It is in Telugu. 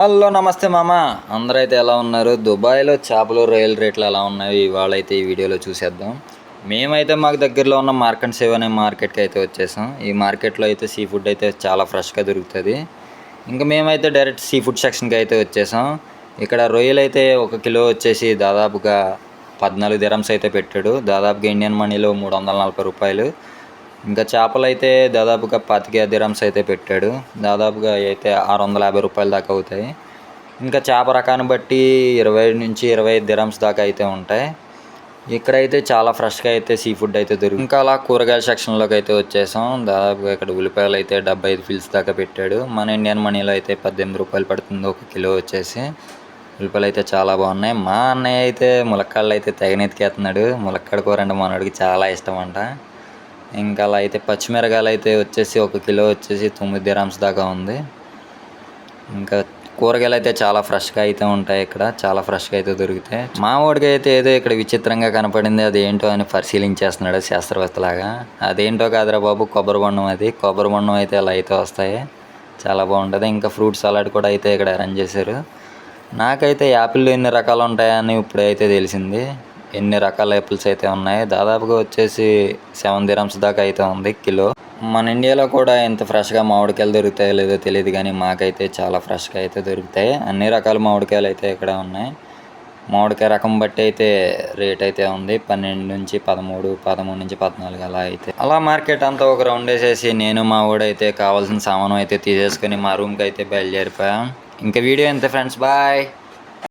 హలో నమస్తే మామ, అందరైతే ఎలా ఉన్నారు? దుబాయ్లో చేపలు రొయ్యల రేట్లు ఎలా ఉన్నాయి ఇవాళ అయితే ఈ వీడియోలో చూసేద్దాం. మేమైతే మాకు దగ్గరలో ఉన్న మార్కెట్ సేవ్ అనే మార్కెట్కి అయితే వచ్చేసాం. ఈ మార్కెట్లో అయితే సీ ఫుడ్ అయితే చాలా ఫ్రెష్గా దొరుకుతుంది. ఇంకా మేమైతే డైరెక్ట్ సీ ఫుడ్ సెక్షన్కి అయితే వచ్చేసాం. ఇక్కడ రొయ్యలు అయితే 1 కిలో వచ్చేసి దాదాపుగా 14 దిరమ్స్ అయితే పెట్టాడు. దాదాపుగా ఇండియన్ మనీలో 340 రూపాయలు. ఇంకా చేపలు అయితే దాదాపుగా 25 దిరమ్స్ అయితే పెట్టాడు. దాదాపుగా అయితే 650 రూపాయల దాకా అవుతాయి. ఇంకా చేప రకాన్ని బట్టి 20 నుంచి 25 దిరమ్స్ దాకా అయితే ఉంటాయి. ఇక్కడైతే చాలా ఫ్రెష్గా అయితే సీ ఫుడ్ అయితే దొరుకుతుంది. ఇంకా అలా కూరగాయల సెక్షన్లోకి అయితే వచ్చేసాం. దాదాపుగా ఇక్కడ ఉల్లిపాయలు అయితే 75 ఫిల్స్ దాకా పెట్టాడు. మన ఇండియన్ మనీలో అయితే 18 రూపాయలు పడుతుంది 1 కిలో వచ్చేసి. ఉల్లిపాయలు అయితే చాలా బాగున్నాయి. మా అన్నయ్య అయితే ములక్కాడలు అయితే తెగనెత్తికేస్తున్నాడు. ములక్కాడ కూర అంటే మనోడికి చాలా ఇష్టం అంట. ఇంకా అలా అయితే పచ్చిమిరకాయలు అయితే వచ్చేసి 1 కిలో వచ్చేసి 9 దిరమ్స్ దాకా ఉంది. ఇంకా కూరగాయలు అయితే చాలా ఫ్రెష్గా అయితే ఉంటాయి. ఇక్కడ చాలా ఫ్రెష్గా అయితే దొరుకుతాయి. మా వాడికి అయితే ఏదో ఇక్కడ విచిత్రంగా కనపడింది, అది ఏంటో అని పరిశీలించేస్తున్నాడు శాస్త్రవేత్తలాగా. అదేంటో కాదురా బాబు, కొబ్బరి బొండం. అది కొబ్బరి బొండం అయితే అలా అయితే వస్తాయి, చాలా బాగుంటుంది. ఇంకా ఫ్రూట్ సలాడ్ కూడా అయితే ఇక్కడ అరేంజ్ చేశారు. నాకైతే యాపిల్లో ఎన్ని రకాలు ఉంటాయని ఇప్పుడైతే తెలిసింది. ఎన్ని రకాల యాపిల్స్ అయితే ఉన్నాయి. దాదాపుగా వచ్చేసి 7 దిరమ్స్ దాకా అయితే ఉంది కిలో. మన ఇండియాలో కూడా ఇంత ఫ్రెష్గా మామిడికాయలు దొరుకుతాయో లేదో తెలియదు, కానీ మాకైతే చాలా ఫ్రెష్గా అయితే దొరుకుతాయి. అన్ని రకాల మామిడికాయలు అయితే ఇక్కడ ఉన్నాయి. మామిడికాయ రకం బట్టి అయితే రేట్ అయితే ఉంది. 12 నుంచి 13, 13 నుంచి 14 అలా అయితే. అలా మార్కెట్ అంతా ఒక రౌండ్ వేసేసి నేను మా వాడైతే కావాల్సిన సామాను అయితే తీసేసుకొని మా రూమ్కి అయితే బయలుదేరిపోయాం. ఇంకా వీడియో ఎంత ఫ్రెండ్స్, బాయ్.